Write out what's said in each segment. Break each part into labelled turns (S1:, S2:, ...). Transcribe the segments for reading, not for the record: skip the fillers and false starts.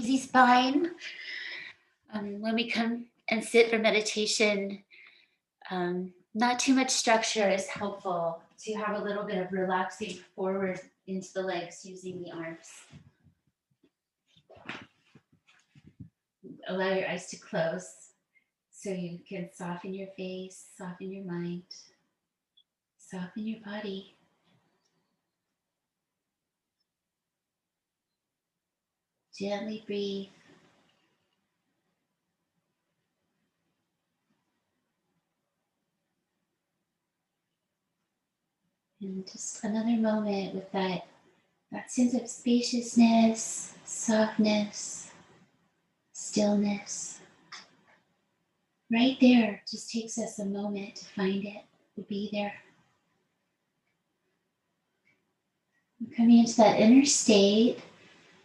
S1: easy spine. When we come and sit for meditation, not too much structure is helpful to have a little bit of relaxing forward into the legs using the arms. Allow your eyes to close so you can soften your face, soften your mind, soften your body. Gently breathe. And just another moment with that sense of spaciousness, softness, stillness. Right there, just takes us a moment to find it, to be there. Coming into that inner state,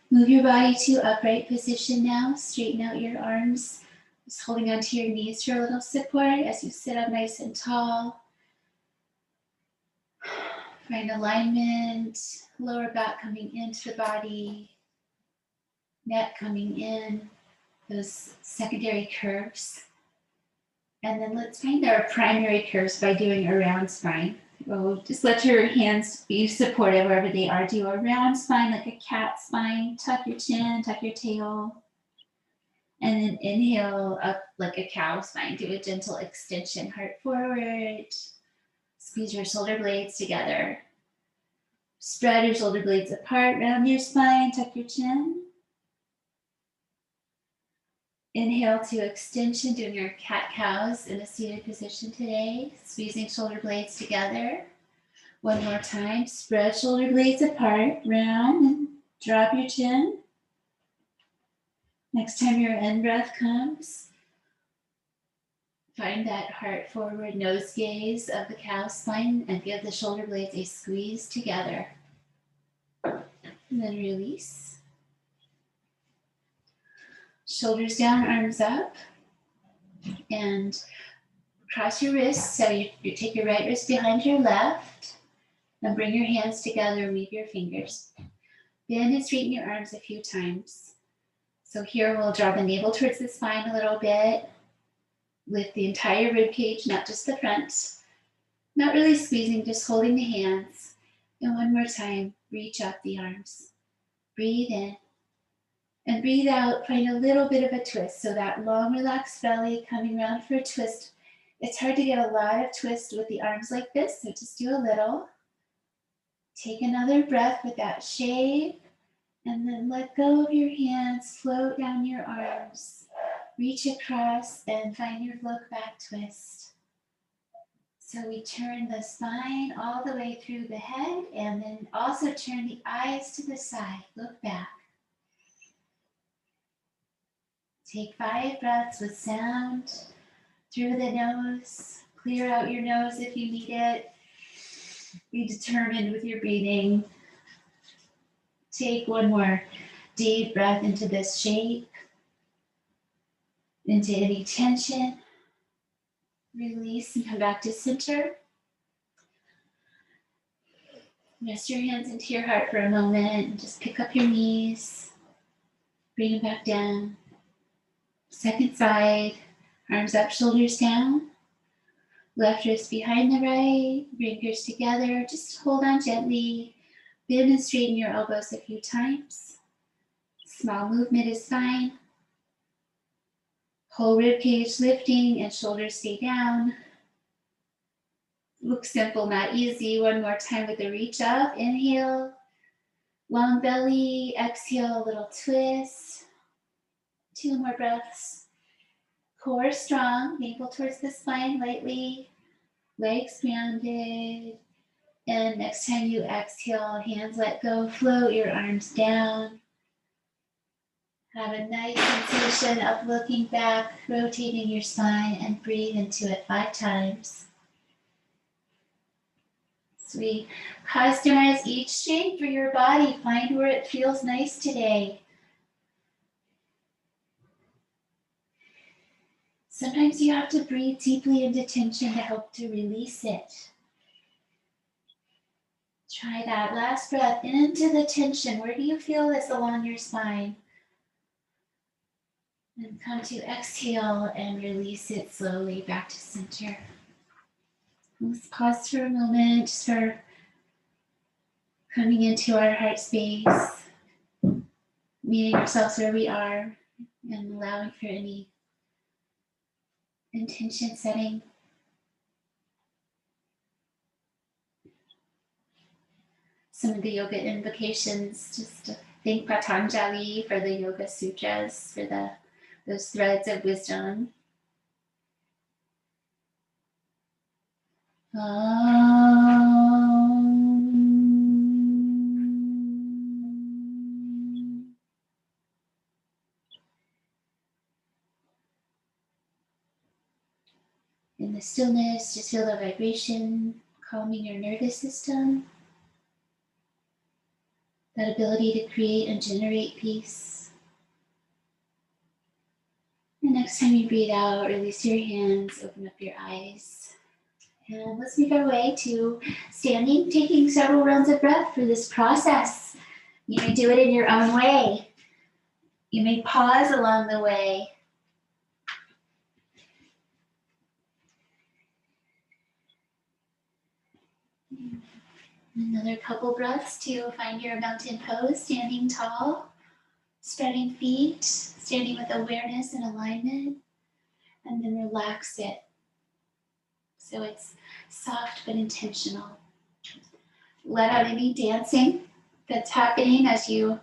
S1: move your body to upright position now. Straighten out your arms. Just holding onto your knees for a little support as you sit up nice and tall. Find alignment, lower back coming into the body, neck coming in, those secondary curves. And then let's find our primary curves by doing a round spine. So just let your hands be supportive wherever they are. Do a round spine like a cat spine. Tuck your chin, tuck your tail. And then inhale up like a cow spine. Do a gentle extension, heart forward. Squeeze your shoulder blades together. Spread your shoulder blades apart, round your spine, tuck your chin. Inhale to extension, doing your cat-cows in a seated position today. Squeezing shoulder blades together. One more time, spread shoulder blades apart, round, and drop your chin. Next time your in-breath comes, find that heart forward nose gaze of the cow spine and give the shoulder blades a squeeze together. And then release. Shoulders down, arms up. And cross your wrists. So you take your right wrist behind your left. And bring your hands together, weave your fingers. Bend and straighten your arms a few times. So here we'll draw the navel towards the spine a little bit with the entire rib cage, not just the front. Not really squeezing, just holding the hands. And one more time, reach up the arms. Breathe in. And breathe out, find a little bit of a twist. So that long, relaxed belly coming around for a twist. It's hard to get a lot of twist with the arms like this, so just do a little. Take another breath with that shape, and then let go of your hands, float down your arms. Reach across and find your look back twist. So we turn the spine all the way through the head, and then also turn the eyes to the side, look back. Take 5 breaths with sound through the nose. Clear out your nose if you need it. Be determined with your breathing. Take one more deep breath into this shape, into any tension. Release and come back to center. Rest your hands into your heart for a moment and just pick up your knees. Bring them back down. Second side, arms up, shoulders down. Left wrist behind the right, bring yours together. Just hold on gently. Bend and straighten your elbows a few times. Small movement is fine. Whole rib cage lifting and shoulders stay down. Looks simple, not easy. One more time with the reach up. Inhale, long belly. Exhale, a little twist. 2 more breaths. Core strong, navel towards the spine lightly. Legs grounded. And next time you exhale, hands let go, float your arms down. Have a nice sensation of looking back, rotating your spine, and breathe into it 5 times. So we customize each shape for your body. Find where it feels nice today. Sometimes you have to breathe deeply into tension to help to release it. Try that last breath into the tension. Where do you feel this along your spine? And come to exhale and release it slowly back to center. Let's pause for a moment just for coming into our heart space, meeting ourselves where we are, and allowing for any intention setting. Some of the yoga invocations, just to thank Patanjali for the Yoga Sutras, for those threads of wisdom. In the stillness, just feel the vibration calming your nervous system. That ability to create and generate peace. And next time you breathe out, release your hands, open up your eyes. And let's make our way to standing, taking several rounds of breath for this process. You may do it in your own way. You may pause along the way. Another couple breaths to find your mountain pose, standing tall, spreading feet, standing with awareness and alignment, and then relax it. So it's soft but intentional. Let out any dancing that's happening as you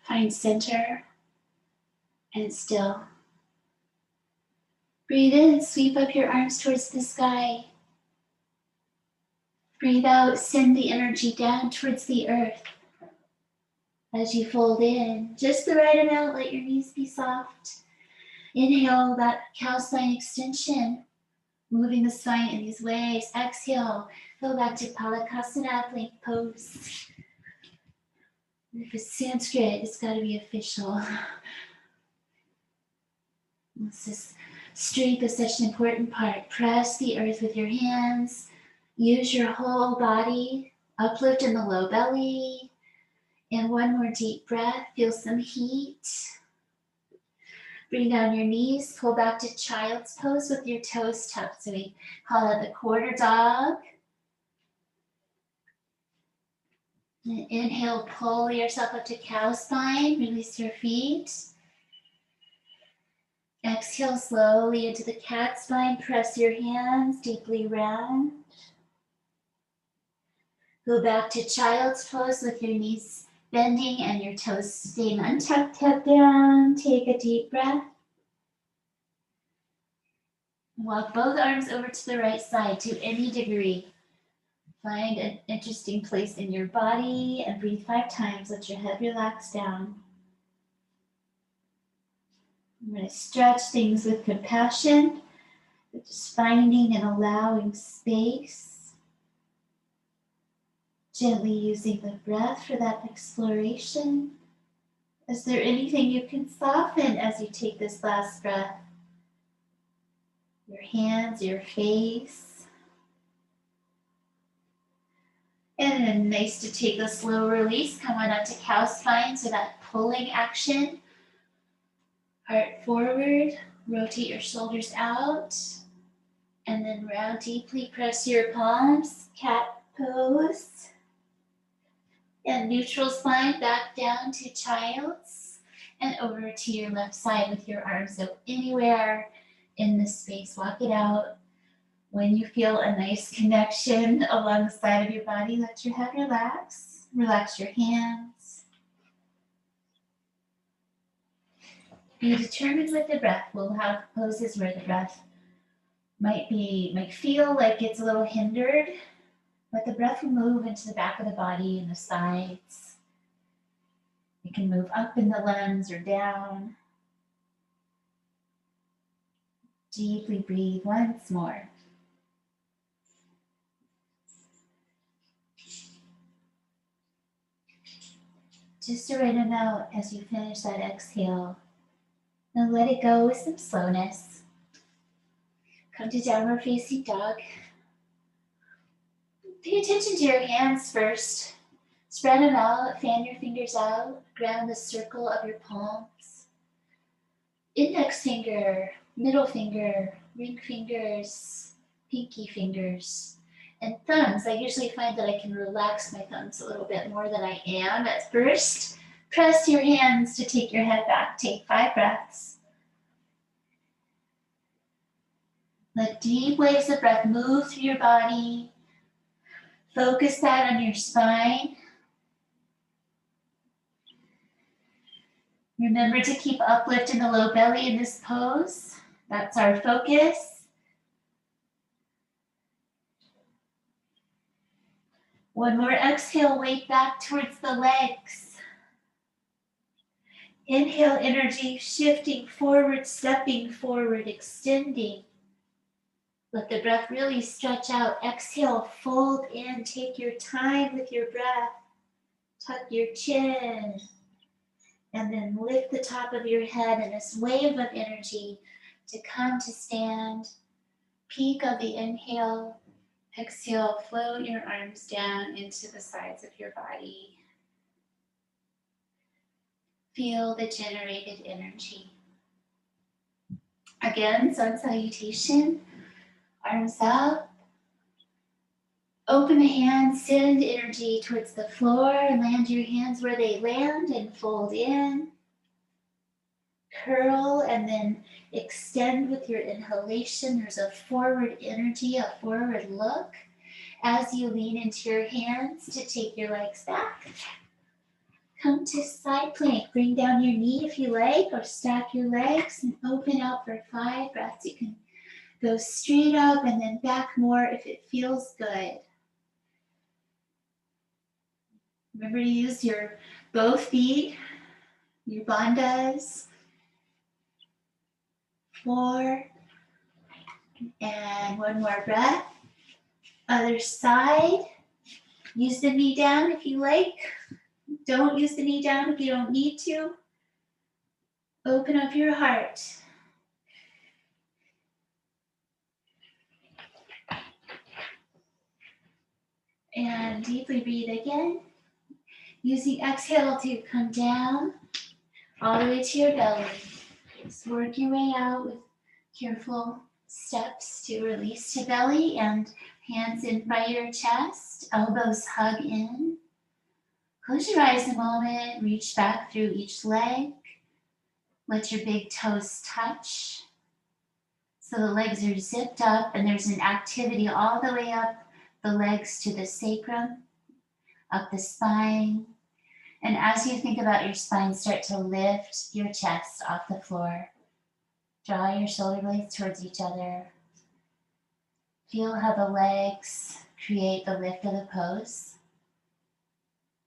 S1: find center and still. Breathe in, sweep up your arms towards the sky. Breathe out, send the energy down towards the earth. As you fold in, just the right amount, let your knees be soft. Inhale that cow spine extension, moving the spine in these ways. Exhale, go back to Halasana, plank pose. If it's Sanskrit, it's got to be official. This strength is such an important part. Press the earth with your hands. Use your whole body. Uplift in the low belly. And one more deep breath. Feel some heat. Bring down your knees. Pull back to child's pose with your toes tucked. So we call it the quarter dog. And inhale, pull yourself up to cow spine. Release your feet. Exhale slowly into the cat spine. Press your hands deeply round. Go back to child's pose with your knees bending and your toes staying untucked, head down. Take a deep breath. Walk both arms over to the right side to any degree. Find an interesting place in your body and breathe 5 times. Let your head relax down. I'm going to stretch things with compassion, just finding and allowing space. Gently using the breath for that exploration. Is there anything you can soften as you take this last breath? Your hands, your face. And then nice to take a slow release. Come on up to cow spine, so that pulling action. Heart forward, rotate your shoulders out, and then round deeply, press your palms, cat pose. And neutral spine, back down to child's, and over to your left side with your arms. So anywhere in this space, walk it out. When you feel a nice connection along the side of your body, let your head relax. Relax your hands. Be determined with the breath. We'll have poses where the breath might feel like it's a little hindered, but the breath will move into the back of the body and the sides. It can move up in the lungs or down. Deeply breathe once more. Just to right amount as you finish that exhale. Now let it go with some slowness. Come to downward facing dog. Pay attention to your hands first. Spread them out, fan your fingers out, ground the circle of your palms. index finger, middle finger, ring fingers, pinky fingers, and thumbs. I usually find that I can relax my thumbs a little bit more than I am at first. Press your hands to take your head back. Take 5 breaths. Let deep waves of breath move through your body. Focus that on your spine. Remember to keep uplift in the low belly in this pose. That's our focus. One more exhale, weight back towards the legs. Inhale, energy shifting forward, stepping forward, extending. Let the breath really stretch out. Exhale, fold in, take your time with your breath. Tuck your chin. And then lift the top of your head in this wave of energy to come to stand. Peak of the inhale. Exhale, float your arms down into the sides of your body. Feel the generated energy. Again, sun salutation. Arms up. Open the hands, send energy towards the floor, land your hands where they land and fold in. Curl and then extend with your inhalation. There's a forward energy, a forward look as you lean into your hands to take your legs back. Come to side plank. Bring down your knee if you like, or stack your legs and open out for 5 breaths. You can go straight up and then back more if it feels good. Remember to use your both feet, your bandhas. 4, and one more breath. Other side. Use the knee down if you like. Don't use the knee down if you don't need to. Open up your heart. And deeply breathe again. Using exhale to come down all the way to your belly. Just work your way out with careful steps to release to belly and hands in by your chest. Elbows hug in. Close your eyes a moment. Reach back through each leg. Let your big toes touch. So the legs are zipped up and there's an activity all the way up the legs to the sacrum, up the spine. And as you think about your spine, start to lift your chest off the floor. Draw your shoulder blades towards each other. Feel how the legs create the lift of the pose.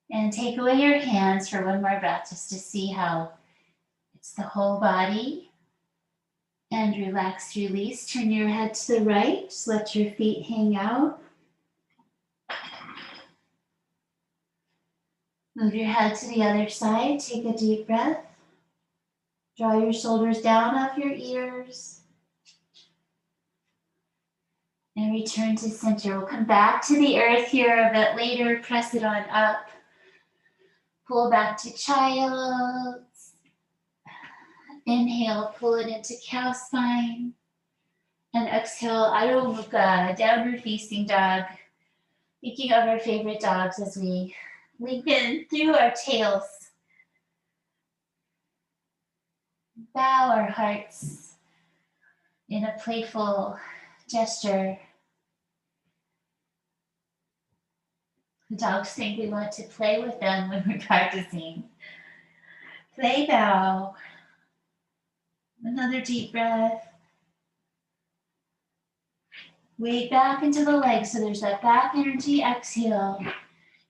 S1: And take away your hands for one more breath just to see how it's the whole body. And relax, release. Turn your head to the right. Just let your feet hang out. Move your head to the other side. Take a deep breath. Draw your shoulders down off your ears. And return to center. We'll come back to the earth here a bit later. Press it on up. Pull back to child's. Inhale, pull it into cow spine. And exhale, Adho Mukha, downward facing dog. Thinking of our favorite dogs as we lengthen through our tails. Bow our hearts in a playful gesture. The dogs think we want to play with them when we're practicing. Play bow. Another deep breath. Weight back into the legs so there's that back energy. Exhale.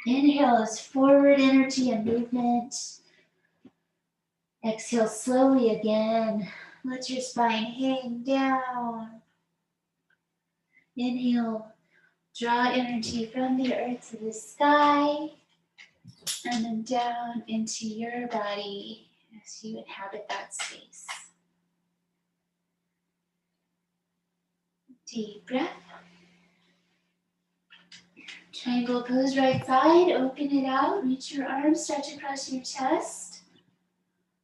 S1: Inhale is forward energy and movement. Exhale slowly again. Let your spine hang down. Inhale. Draw energy from the earth to the sky. And then down into your body as you inhabit that space. Deep breath. Triangle pose, right side. Open it out. Reach your arms, stretch across your chest.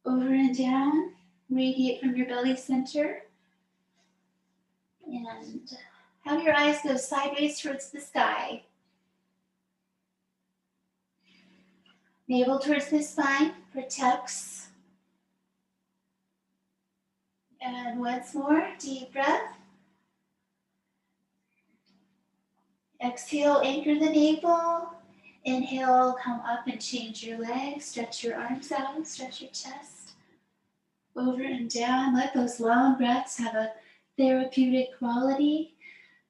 S1: Over and down. Radiate from your belly center. And have your eyes go sideways towards the sky. Navel towards the spine protects. And once more, deep breath. Exhale, anchor the navel. Inhale, come up and change your legs. Stretch your arms out, stretch your chest. Over and down. Let those long breaths have a therapeutic quality.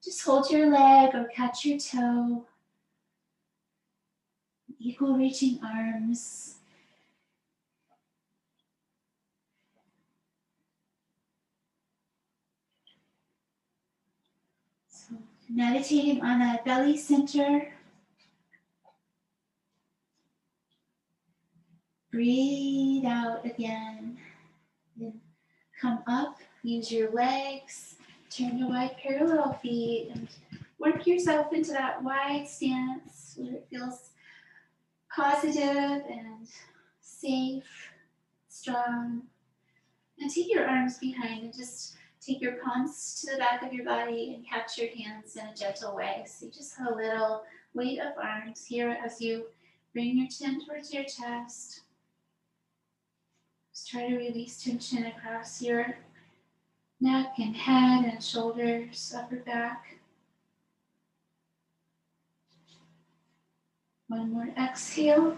S1: Just hold your leg or catch your toe. Equal reaching arms. So meditating on that belly center. Breathe out again. Then come up, use your legs, turn to wide parallel feet, and work yourself into that wide stance where it feels positive and safe, strong. And take your arms behind and just take your palms to the back of your body and catch your hands in a gentle way. So you just have a little weight of arms here as you bring your chin towards your chest. Just try to release tension across your neck and head and shoulders, upper back. One more exhale.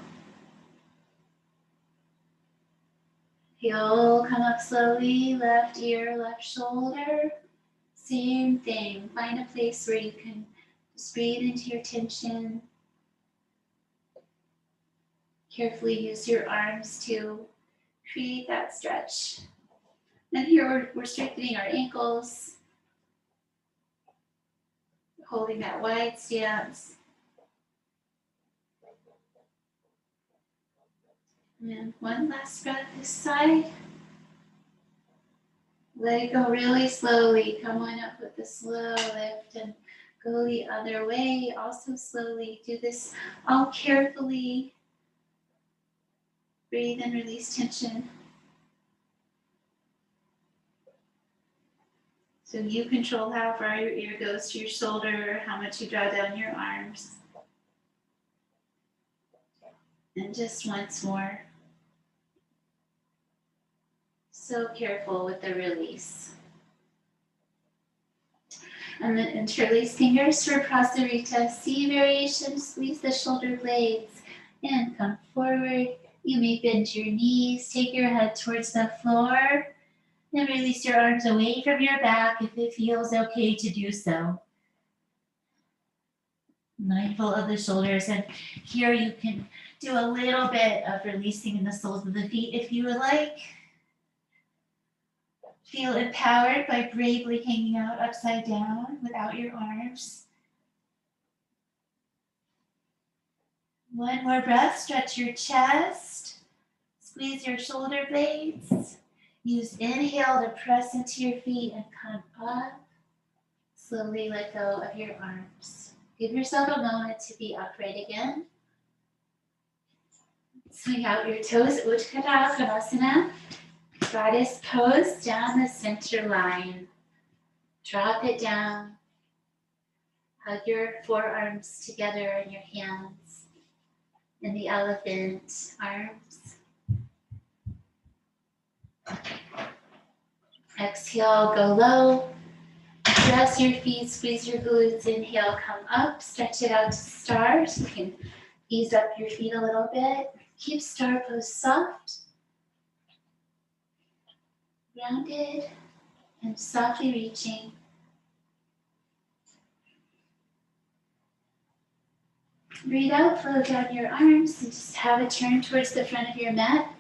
S1: Heel, come up slowly, left ear, left shoulder. Same thing. Find a place where you can just breathe into your tension. Carefully use your arms to create that stretch. And here we're strengthening our ankles, holding that wide stance. And one last breath this side. Let it go really slowly. Come on up with a slow lift and go the other way. Also slowly. Do this all carefully. Breathe and release tension. So you control how far your ear goes to your shoulder, how much you draw down your arms. And just once more. So careful with the release. And then interlace fingers for Prasarita. See variation, squeeze the shoulder blades and come forward. You may bend your knees, take your head towards the floor, and release your arms away from your back if it feels okay to do so. Mindful of the shoulders, and here you can do a little bit of releasing in the soles of the feet if you would like. Feel empowered by bravely hanging out upside down without your arms. One more breath, stretch your chest, squeeze your shoulder blades. Use inhale to press into your feet and come up. Slowly let go of your arms. Give yourself a moment to be upright again. Swing out your toes, Uttanasana, Halasana. Goddess pose down the center line. Drop it down. Hug your forearms together in your hands. In the elephant arms. Exhale, go low. Press your feet, squeeze your glutes. Inhale, come up. Stretch it out to star. So you can ease up your feet a little bit. Keep star pose soft. Grounded and softly reaching. Breathe out, flow down your arms, and just have it turn towards the front of your mat.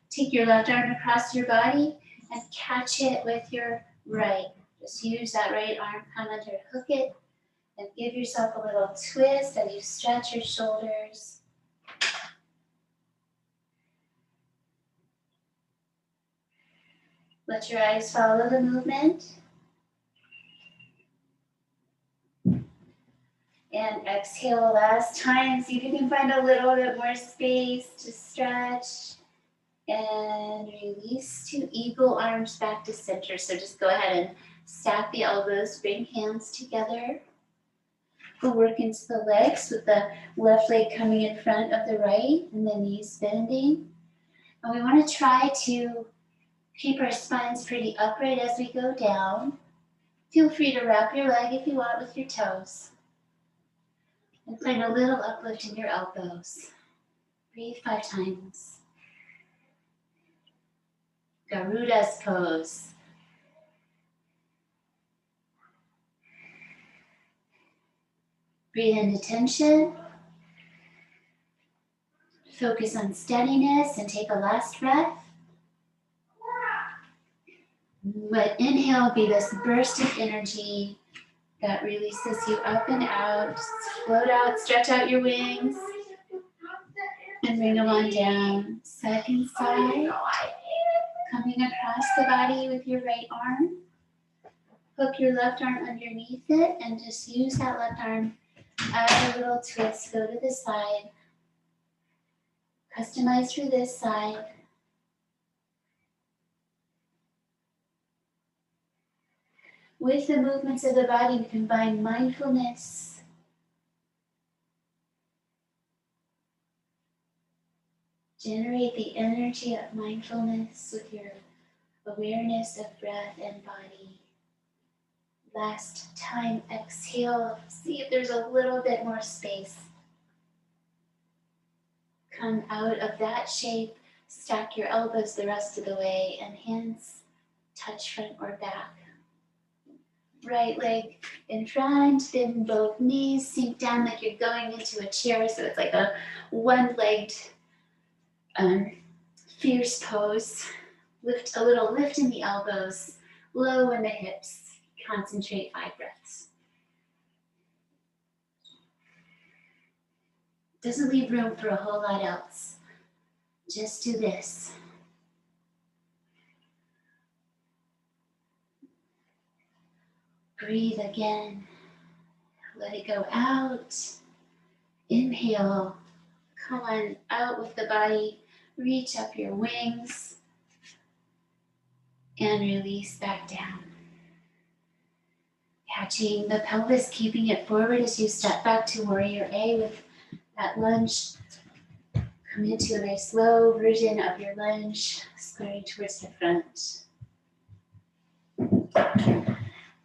S1: Take your left arm across your body and catch it with your right. Just use that right arm, come under, hook it, and give yourself a little twist as you stretch your shoulders. Let your eyes follow the movement. And exhale last time. See if you can find a little bit more space to stretch. And release to eagle, arms back to center. So just go ahead and stack the elbows, bring hands together. We'll work into the legs with the left leg coming in front of the right and the knees bending. And we want to try to keep our spines pretty upright as we go down. Feel free to wrap your leg if you want with your toes. And find a little uplift in your elbows. Breathe 5 times. Garuda's pose. Breathe into tension. Focus on steadiness and take a last breath. Let inhale be this burst of energy that releases you up and out. Just float out, stretch out your wings, and bring them on down. Second side, coming across the body with your right arm. Hook your left arm underneath it and just use that left arm as a little twist. Go to the side. Customize for this side. With the movements of the body, we combine mindfulness, generate the energy of mindfulness with your awareness of breath and body. Last time, exhale. See if there's a little bit more space. Come out of that shape, stack your elbows the rest of the way, and hands touch front or back. Right leg in front, bend both knees, sink down like you're going into a chair, so it's like a one-legged fierce pose. Lift a little lift in the elbows, low in the hips. Concentrate 5 breaths. Doesn't leave room for a whole lot else. Just do this. Breathe again. Let it go out. Inhale. Come on out with the body. Reach up your wings. And release back down. Catching the pelvis, keeping it forward as you step back to Warrior A with that lunge. Come into a very slow version of your lunge, squaring towards the front.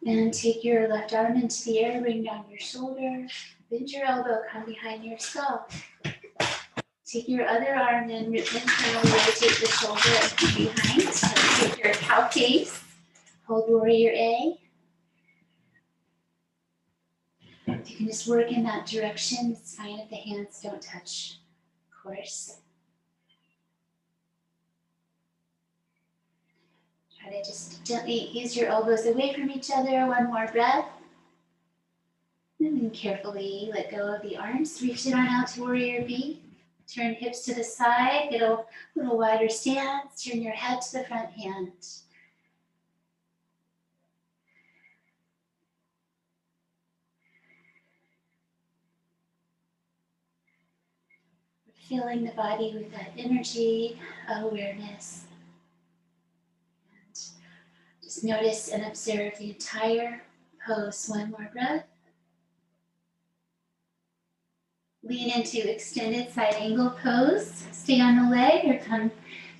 S1: And take your left arm into the air, bring down your shoulder, bend your elbow, come behind your skull. Take your other arm and internally rotate the shoulder and come behind. So take your cow face, hold Warrior A. You can just work in that direction. It's fine if the hands don't touch, of course. Try to just gently ease your elbows away from each other. One more breath. And then carefully let go of the arms. Reach it on out to Warrior B. Turn hips to the side. Get a little wider stance. Turn your head to the front hand. Filling the body with that energy of awareness. And just notice and observe the entire pose. One more breath. Lean into extended side angle pose. Stay on the leg or come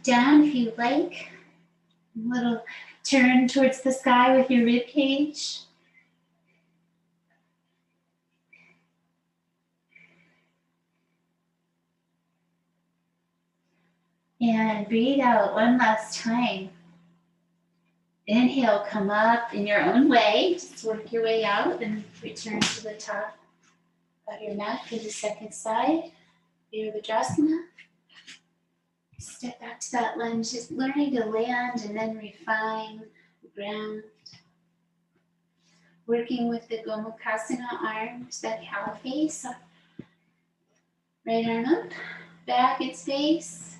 S1: down if you like. A little turn towards the sky with your rib cage. And breathe out one last time. Inhale, come up in your own way. Just work your way out and return to the top of your mat for the second side. Virabhadrasana. Step back to that lunge, just learning to land and then refine the ground. Working with the Gomukhasana arms, that cow face. Right arm up, back and space.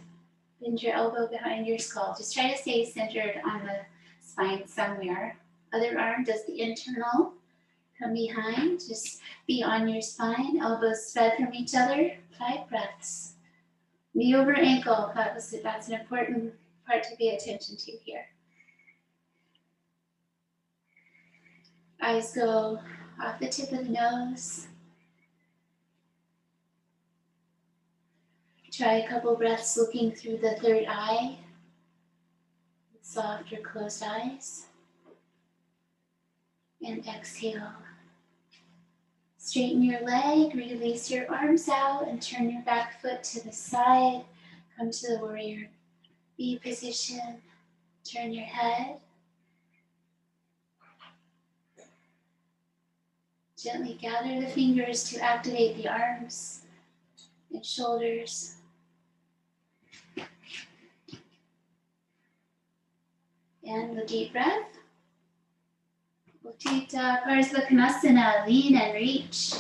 S1: Bend your elbow behind your skull. Just try to stay centered on the spine somewhere. Other arm does the internal. Come behind, just be on your spine, elbows spread from each other. 5 breaths. Knee over ankle, that's an important part to pay attention to here. Eyes go off the tip of the nose. Try a couple breaths looking through the third eye. Soft or closed eyes. And exhale. Straighten your leg, release your arms out, and turn your back foot to the side. Come to the warrior B position. Turn your head. Gently gather the fingers to activate the arms and shoulders. And a deep breath. Utthita Prabhattan Asana, lean and reach.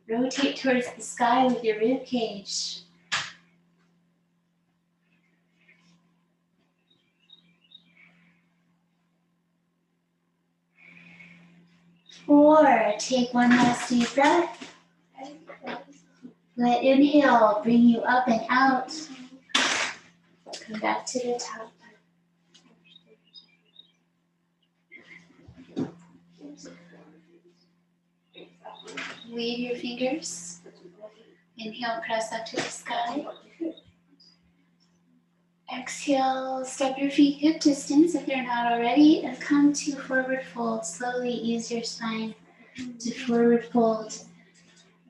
S1: Rotate towards the sky with your rib cage. Four, take one last deep breath. Let inhale bring you up and out. Come back to the top. Weave your fingers. Inhale, press up to the sky. Exhale, step your feet hip distance if they're not already, and come to forward fold. Slowly ease your spine to forward fold.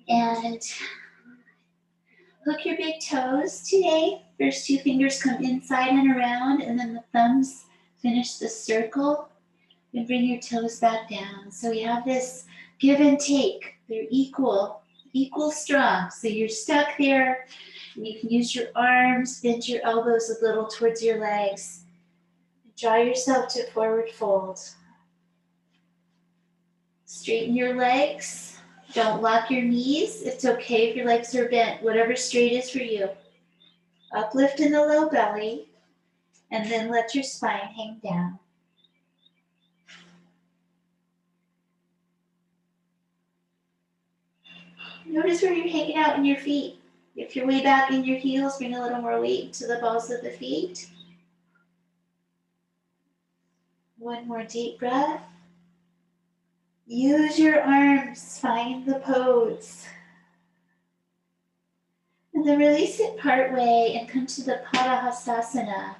S1: And hook your big toes today. First two fingers come inside and around, and then the thumbs finish the circle. And bring your toes back down. So we have this give and take. They're equal strong. So you're stuck there. And you can use your arms, bend your elbows a little towards your legs. Draw yourself to forward fold. Straighten your legs. Don't lock your knees. It's okay if your legs are bent, whatever straight is for you. Uplift in the low belly, and then let your spine hang down. Notice where you're hanging out in your feet. If you're way back in your heels, bring a little more weight to the balls of the feet. One more deep breath. Use your arms, find the pose. And then release it part way and come to the Halasana.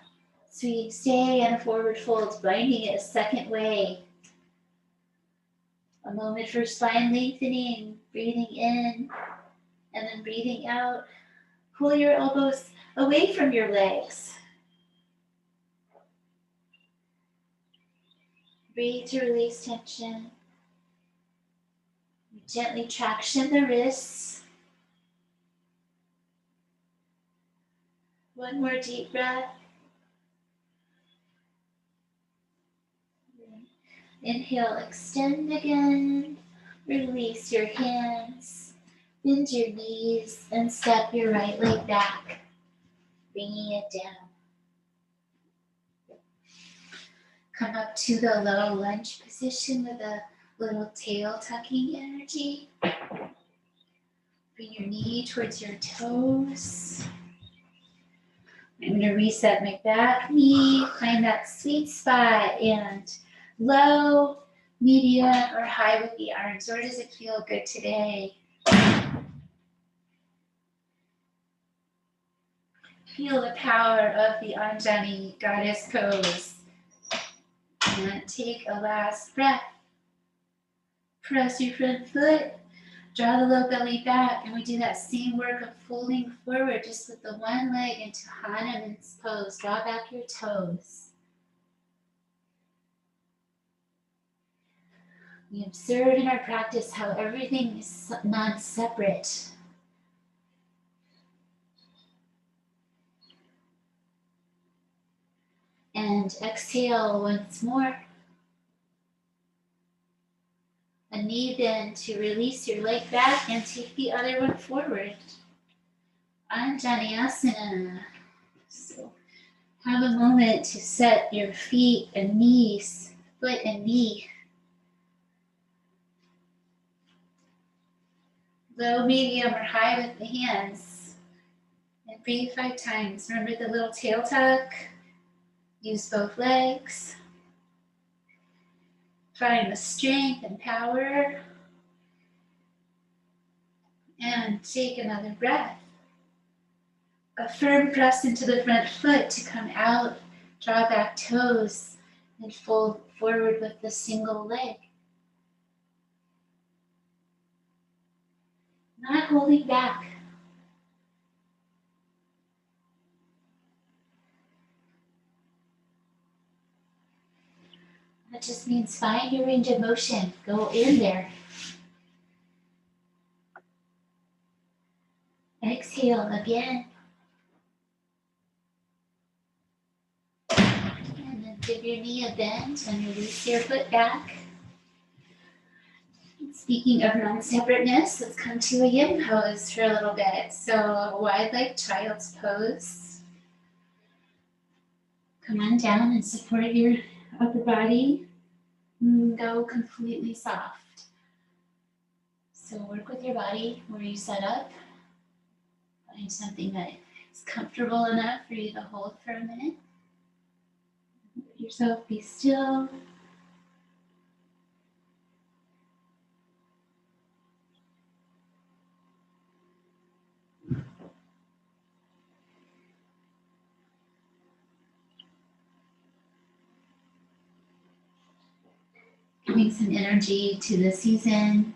S1: So you stay in a forward fold, binding it a second way. A moment for spine lengthening, breathing in, and then breathing out. Pull your elbows away from your legs. Breathe to release tension. Gently traction the wrists. One more deep breath. Inhale, extend again. Release your hands. Bend your knees and step your right leg back, bringing it down. Come up to the low lunge position with a little tail tucking energy. Bring your knee towards your toes. I'm going to reset my back knee, find that sweet spot, and low, medium, or high with the arms. Where does it feel good today? Feel the power of the Anjani goddess pose. And take a last breath. Press your front foot, draw the low belly back, and we do that same work of folding forward just with the one leg into Hanuman's pose. Draw back your toes. We observe in our practice how everything is non-separate. And exhale once more. A knee bend to release your leg back and take the other one forward. Anjani Asana. So have a moment to set your feet and knees, foot and knee. Low, medium, or high with the hands. And breathe 5 times. Remember the little tail tuck. Use both legs. Find the strength and power. And take another breath. A firm press into the front foot to come out. Draw back toes and fold forward with the single leg. Not holding back. That just means find your range of motion. Go in there. Exhale again. And then give your knee a bend and release your foot back. Speaking of non-separateness, let's come to a yin pose for a little bit. So a wide leg child's pose. Come on down and support your upper body. Go completely soft. So work with your body where you set up. Find something that is comfortable enough for you to hold for a minute. Let yourself be still. Giving some energy to the season.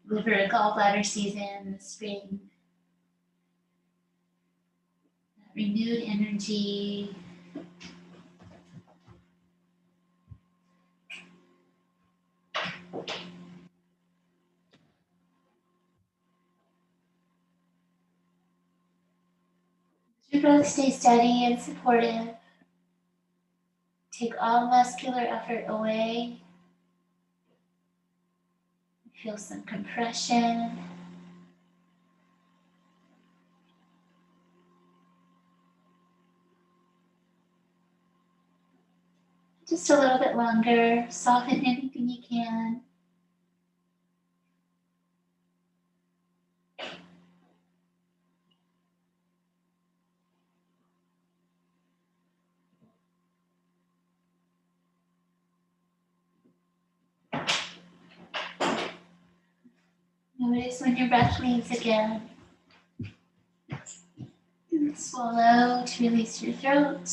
S1: Liver and gallbladder season, the spring. Renewed energy. Your breath stay steady and supportive. Take all muscular effort away. Feel some compression. Just a little bit longer. Soften anything you can. Notice when your breath leaves again. And swallow to release your throat.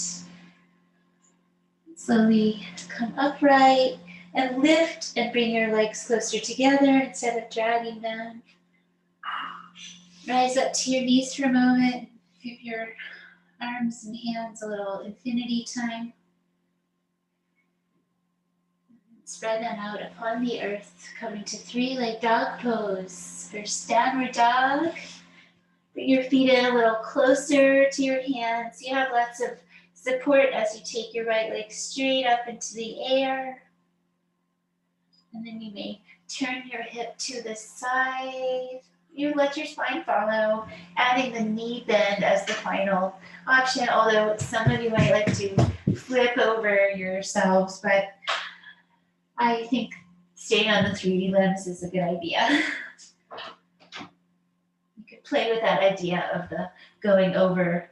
S1: Slowly come upright and lift and bring your legs closer together instead of dragging them. Rise up to your knees for a moment. Give your arms and hands a little infinity time. Spread them out upon the earth, coming to 3-leg dog pose. First downward dog. Bring your feet in a little closer to your hands. You have lots of support as you take your right leg straight up into the air. And then you may turn your hip to the side. You let your spine follow, adding the knee bend as the final option, although some of you might like to flip over yourselves, but I think staying on the 3D limbs is a good idea. You could play with that idea of the going over.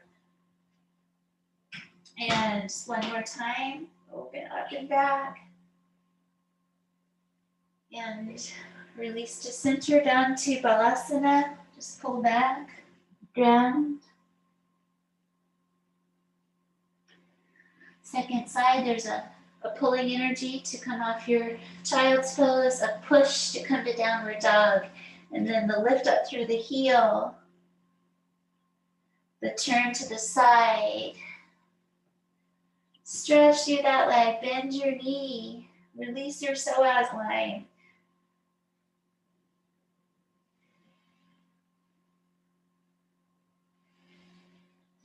S1: And one more time, open up and back. And release to center down to Halasana. Just pull back, ground. Second side, there's a pulling energy to come off your child's pose, a push to come to downward dog, and then the lift up through the heel, the turn to the side. Stretch through that leg, bend your knee, release your psoas line.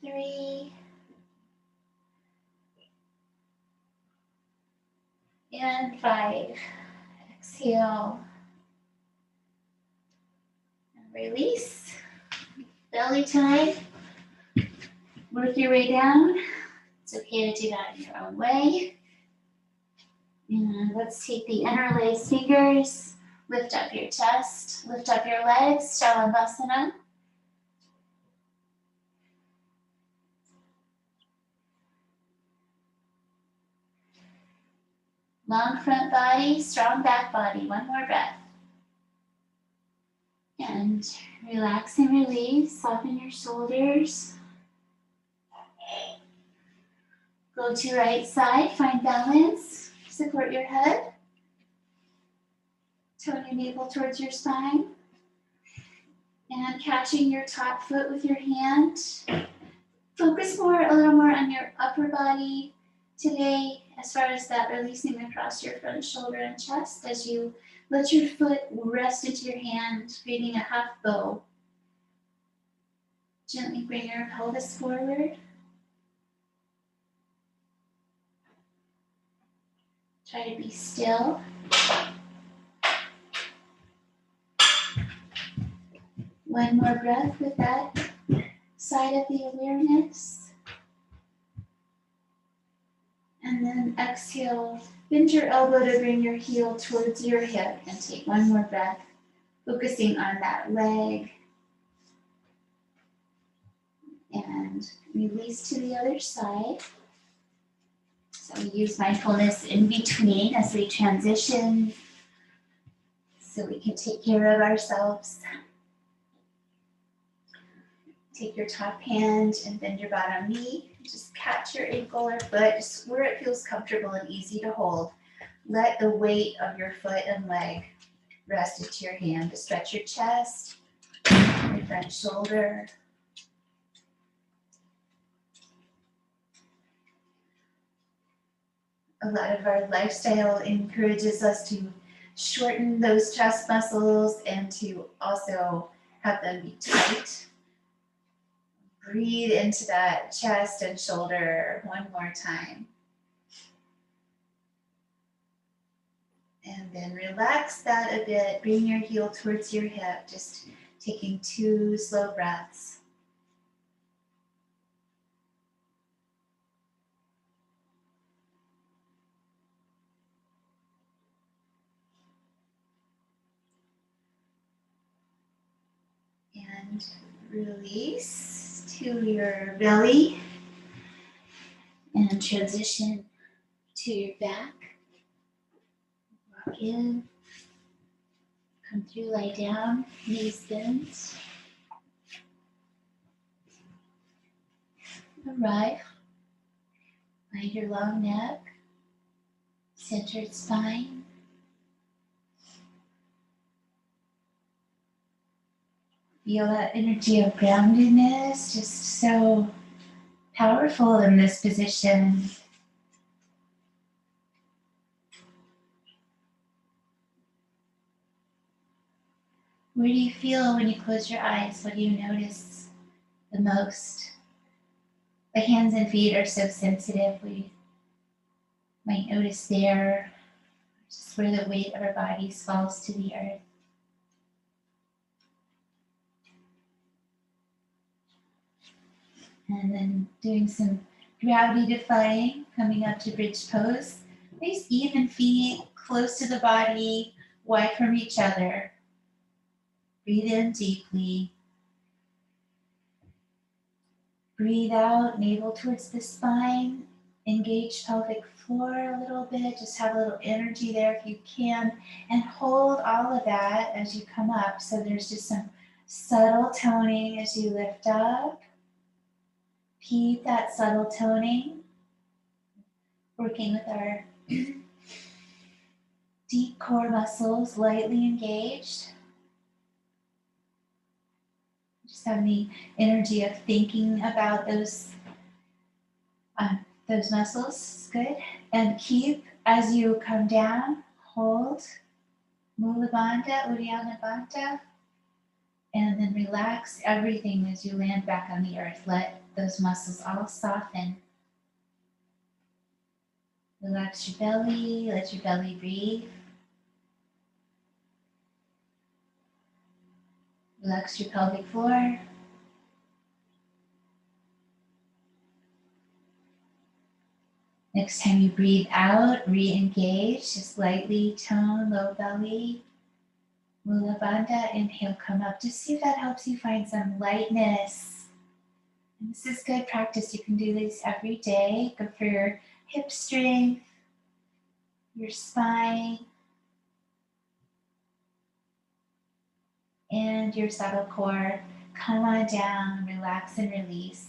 S1: Three. And 5. Exhale. And release. Belly time. Work your way down. It's okay to do that in your own way. And let's take the interlaced fingers. Lift up your chest, lift up your legs, Halasana. Long front body, strong back body. One more breath. And relax and release, soften your shoulders. Go to right side, find balance, support your head. Tone your navel towards your spine. And catching your top foot with your hand. Focus a little more on your upper body today, as far as that releasing across your front shoulder and chest as you let your foot rest into your hand, creating a half bow. Gently bring your pelvis forward. Try to be still. One more breath with that side of the awareness. And then exhale, bend your elbow to bring your heel towards your hip and take one more breath, focusing on that leg. And release to the other side. So we use mindfulness in between as we transition so we can take care of ourselves. Take your top hand and bend your bottom knee. Just catch your ankle or foot, just where it feels comfortable and easy to hold. Let the weight of your foot and leg rest into your hand to stretch your chest, your front shoulder. A lot of our lifestyle encourages us to shorten those chest muscles and to also have them be tight. Breathe into that chest and shoulder one more time. And then relax that a bit. Bring your heel towards your hip, just taking 2 slow breaths. And release to your belly and transition to your back. Walk in, come through, lie down, knees bent. Arrive, find your long neck, centered spine. Feel that energy of groundedness, just so powerful in this position. Where do you feel when you close your eyes? What do you notice the most? The hands and feet are so sensitive. We might notice there, just where the weight of our bodies falls to the earth. And then doing some gravity defying, coming up to bridge pose. Nice even feet, close to the body, wide from each other. Breathe in deeply. Breathe out, navel towards the spine. Engage pelvic floor a little bit. Just have a little energy there if you can. And hold all of that as you come up. So there's just some subtle toning as you lift up. Keep that subtle toning. Working with our deep core muscles lightly engaged. Just having the energy of thinking about those muscles. Good. And keep, as you come down, hold. Mula Bandha, Uddiyana Bandha. And then relax everything as you land back on the earth. Let those muscles all soften. Relax your belly, let your belly breathe. Relax your pelvic floor. Next time you breathe out, re-engage, just lightly tone low belly. Mula Bandha, inhale, come up. Just see if that helps you find some lightness. And this is good practice. You can do this every day. Good for your hip strength, your spine, and your subtle core. Come on down, relax and release.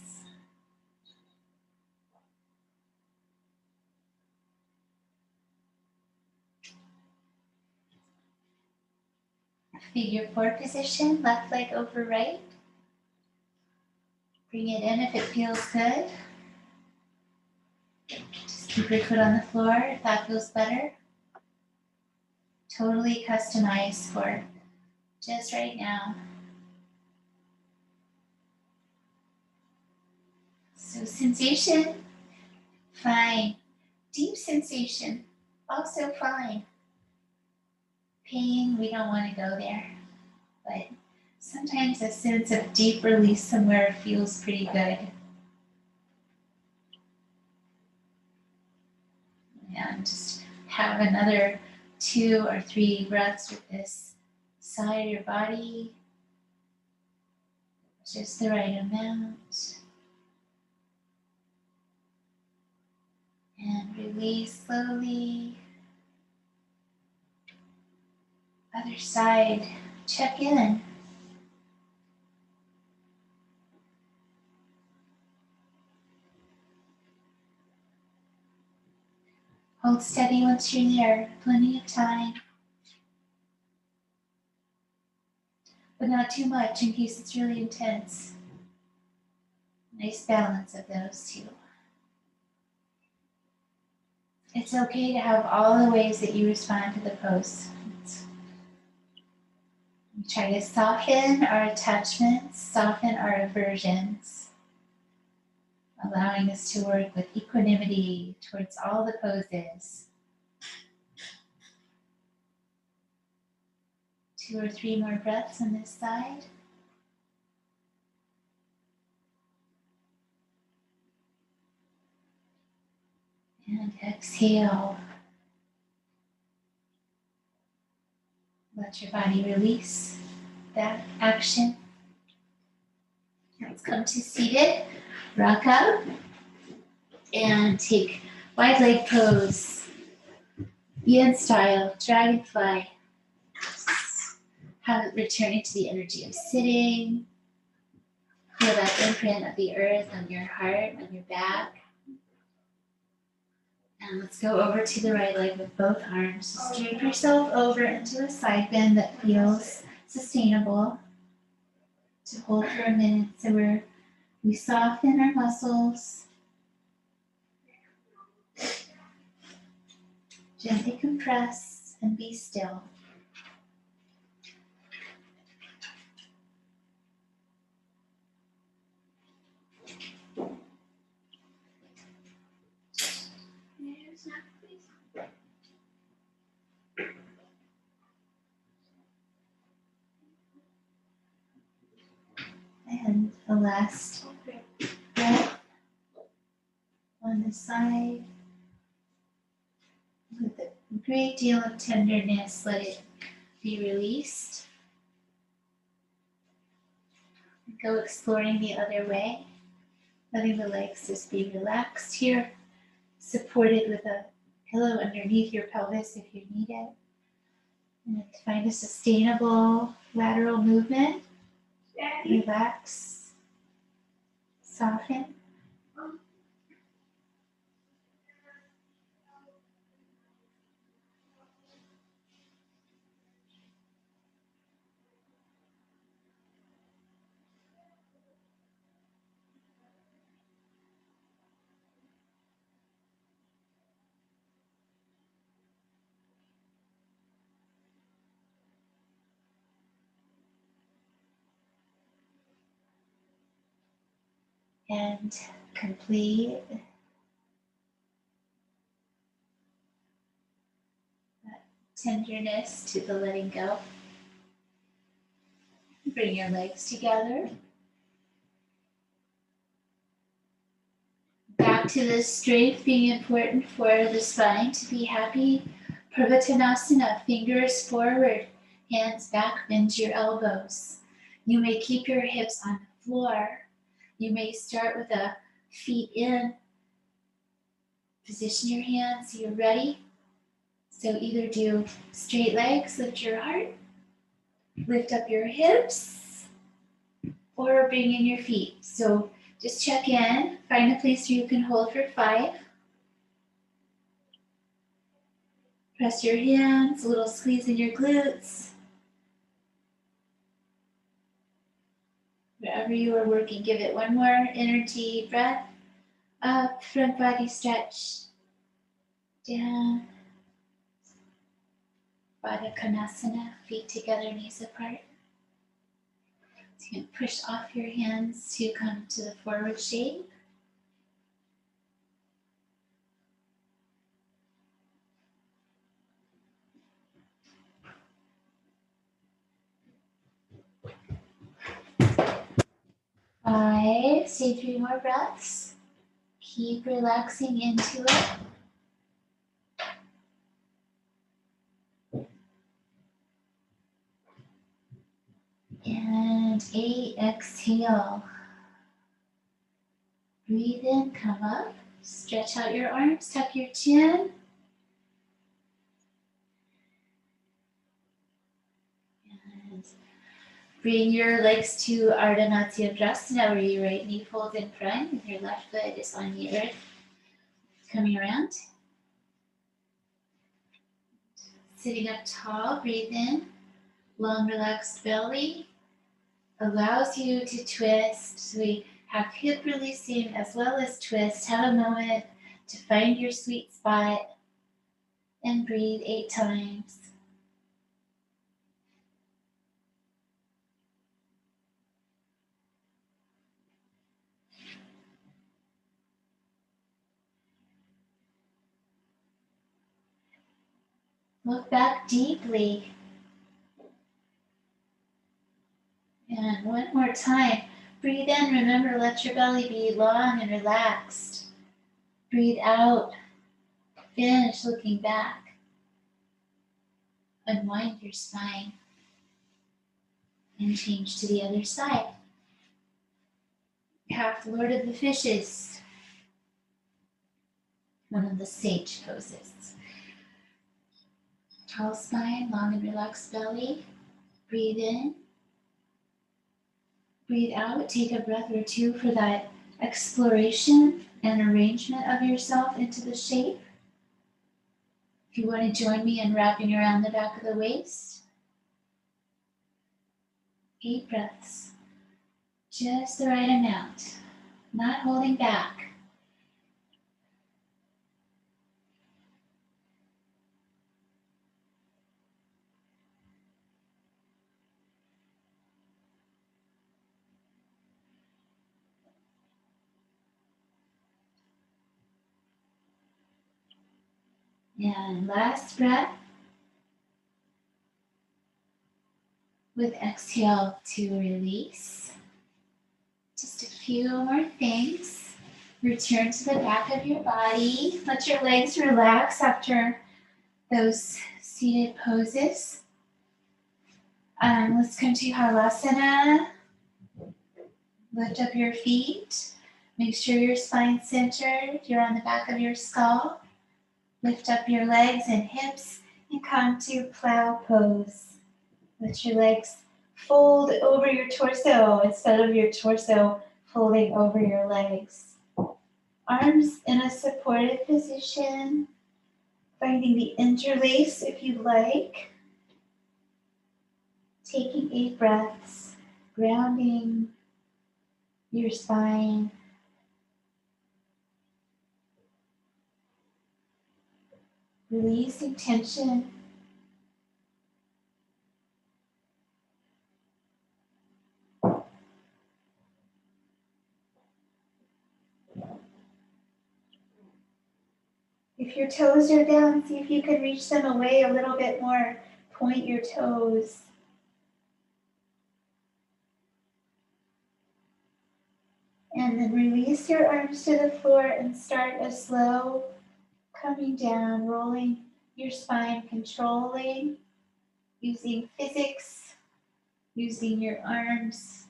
S1: Figure 4 position, left leg over right. Bring it in if it feels good. Just keep your foot on the floor if that feels better. Totally customized for just right now. So sensation, fine. Deep sensation, also fine. Pain, we don't want to go there. But sometimes a sense of deep release somewhere feels pretty good. And just have another 2 or 3 breaths with this side of your body. Just the right amount. And release slowly. Other side, check in. Hold steady once you're there, plenty of time. But not too much in case it's really intense. Nice balance of those two. It's okay to have all the ways that you respond to the pose. We try to soften our attachments, soften our aversions, allowing us to work with equanimity towards all the poses. 2 or 3 more breaths on this side. And exhale. Let your body release that action. Let's come to seated. Rock up and take wide leg pose. Yin style, dragonfly. Have it returning to the energy of sitting. Feel that imprint of the earth on your heart, on your back. And let's go over to the right leg with both arms. Just drape yourself over into a side bend that feels sustainable. To hold for a minute so we soften our muscles. Gently compress and be still. And the last breath on the side. With a great deal of tenderness, let it be released. Go exploring the other way, letting the legs just be relaxed here, supported with a pillow underneath your pelvis if you need it. And find a sustainable lateral movement. Relax, soften. And complete that tenderness to the letting go. Bring your legs together. Back to the strength being important for the spine to be happy. Prabhattan Asana, fingers forward, Hands back, bend your elbows. You may keep your hips on the floor. You may start with a feet in. Position your hands so you're ready. So either do straight legs, lift your heart, lift up your hips, or bring in your feet. So just check in, find a place where you can hold for 5. Press your hands, a little squeeze in your glutes. Wherever you are working, give it one more energy breath. Up, front body stretch. Down. Prabhattan Asana, feet together, knees apart. So you can push off your hands to come to the forward shape. Five, stay 3 more breaths. Keep relaxing into it. And 8, exhale. Breathe in, come up. Stretch out your arms, tuck your chin. And bring your legs to Ardha Matsyendrasana, where your right knee folds in front and your left foot is on the earth. Coming around. Sitting up tall, breathe in. Long, relaxed belly allows you to twist. So we have hip releasing as well as twist. Have a moment to find your sweet spot and breathe 8 times. Look back deeply. And one more time. Breathe in, remember, let your belly be long and relaxed. Breathe out, finish looking back. Unwind your spine and change to the other side. Half Lord of the Fishes, one of the sage poses. Tall spine, long and relaxed belly. Breathe in. Breathe out. Take a breath or 2 for that exploration and arrangement of yourself into the shape. If you want to join me in wrapping around the back of the waist. 8 breaths. Just the right amount. Not holding back. And last breath. With exhale to release. Just a few more things. Return to the back of your body. Let your legs relax after those seated poses. Let's come to Halasana. Lift up your feet. Make sure your spine's centered. You're on the back of your skull. Lift up your legs and hips and come to Plow Pose. Let your legs fold over your torso instead of your torso folding over your legs. Arms in a supported position. Finding the interlace if you like. Taking 8 breaths. Grounding your spine. Releasing tension. If your toes are down, see if you can reach them away a little bit more. Point your toes. And then release your arms to the floor and start a slow coming down, rolling your spine, controlling using physics, using your arms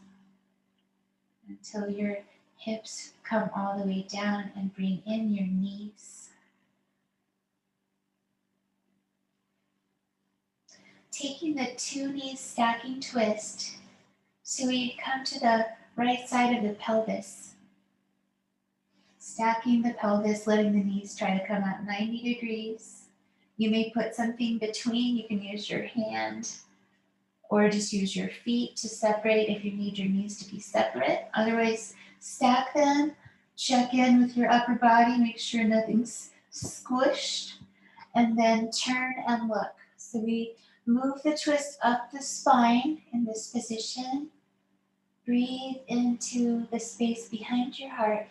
S1: until your hips come all the way down and bring in your knees. Taking the 2 knees stacking twist, so we come to the right side of the pelvis. Stacking the pelvis, letting the knees try to come out 90 degrees. You may put something between. You can use your hand or just use your feet to separate if you need your knees to be separate. Otherwise, stack them, check in with your upper body, make sure nothing's squished, and then turn and look. So we move the twist up the spine in this position. Breathe into the space behind your heart.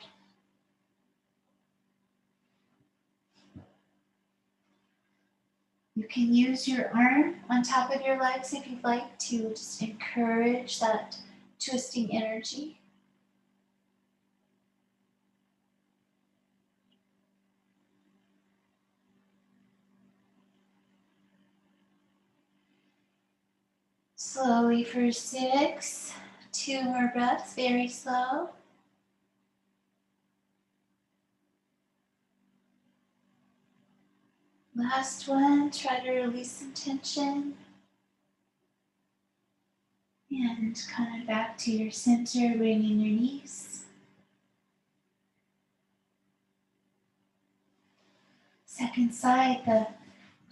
S1: You can use your arm on top of your legs if you'd like to just encourage that twisting energy. Slowly for 6, 2 more breaths, very slow. Last one, try to release some tension. And come back to your center, bringing your knees. Second side, the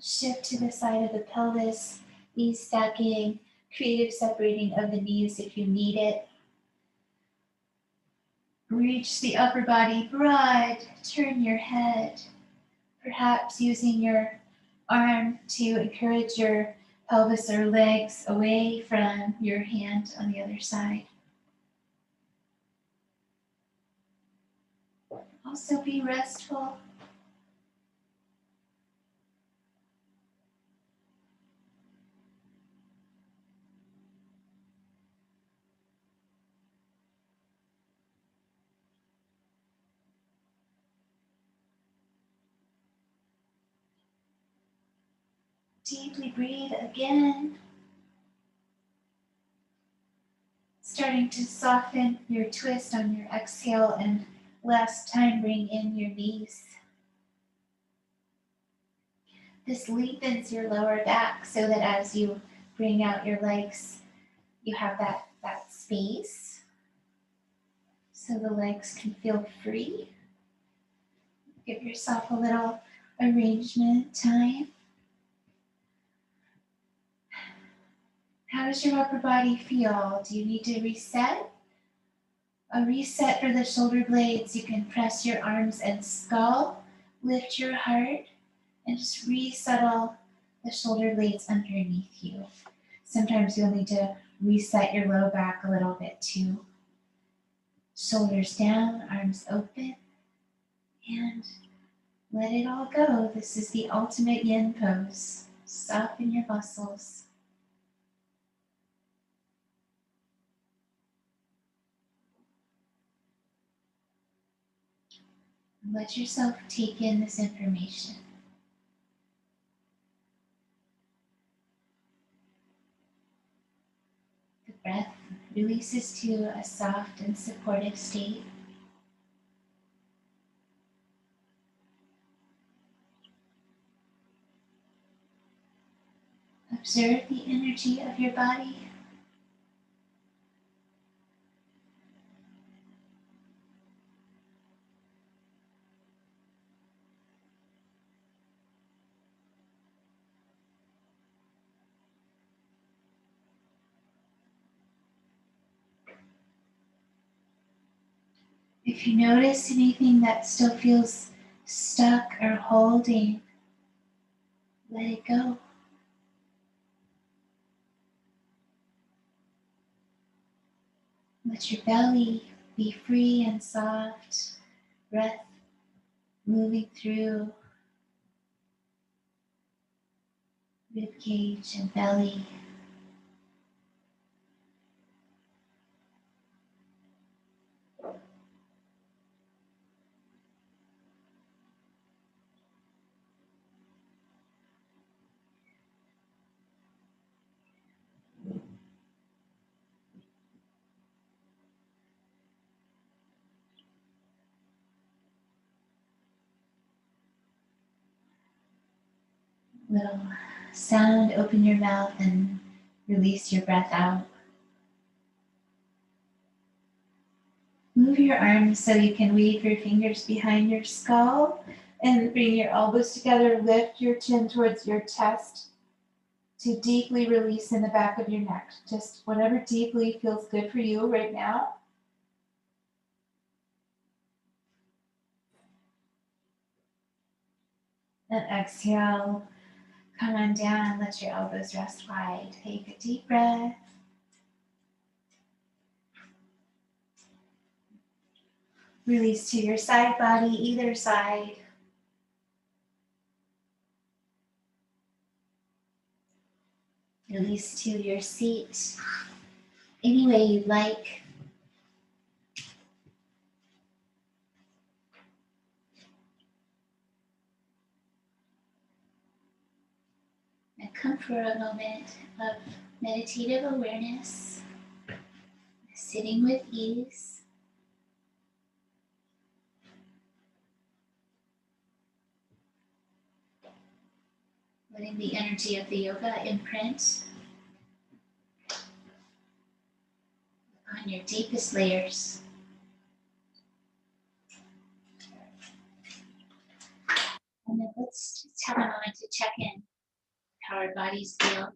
S1: shift to the side of the pelvis, knees stacking, creative separating of the knees if you need it. Reach the upper body broad, turn your head, perhaps using your arm to encourage your pelvis or legs away from your hand on the other side. Also be restful. Deeply breathe again. Starting to soften your twist on your exhale, and last time bring in your knees. This lengthens your lower back so that as you bring out your legs, you have that space so the legs can feel free. Give yourself a little arrangement time. How does your upper body feel? Do you need to reset? A reset for the shoulder blades. You can press your arms and skull, lift your heart, and just resettle the shoulder blades underneath you. Sometimes you'll need to reset your low back a little bit too. Shoulders down, arms open, and let it all go. This is the ultimate yin pose. Soften your muscles. Let yourself take in this information. The breath releases to a soft and supportive state. Observe the energy of your body. If you notice anything that still feels stuck or holding, let it go. Let your belly be free and soft, breath moving through rib cage and belly. little sound, open your mouth and release your breath out. Move your arms so you can weave your fingers behind your skull and bring your elbows together. Lift your chin towards your chest to deeply release in the back of your neck. Just whatever deeply feels good for you right now. And exhale, come on down, let your elbows rest wide. Take a deep breath. Release to your side body, either side. Release to your seat, any way you like. And come for a moment of meditative awareness, sitting with ease. Letting the energy of the yoga imprint on your deepest layers. And then let's just have a moment to check in how our bodies feel,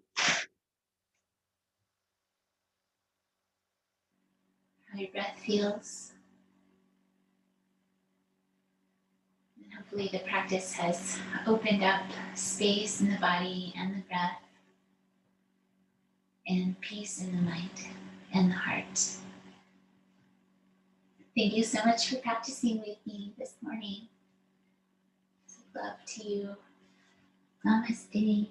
S1: how your breath feels. And hopefully the practice has opened up space in the body and the breath, and peace in the mind and the heart. Thank you so much for practicing with me this morning. Love to you. Namaste.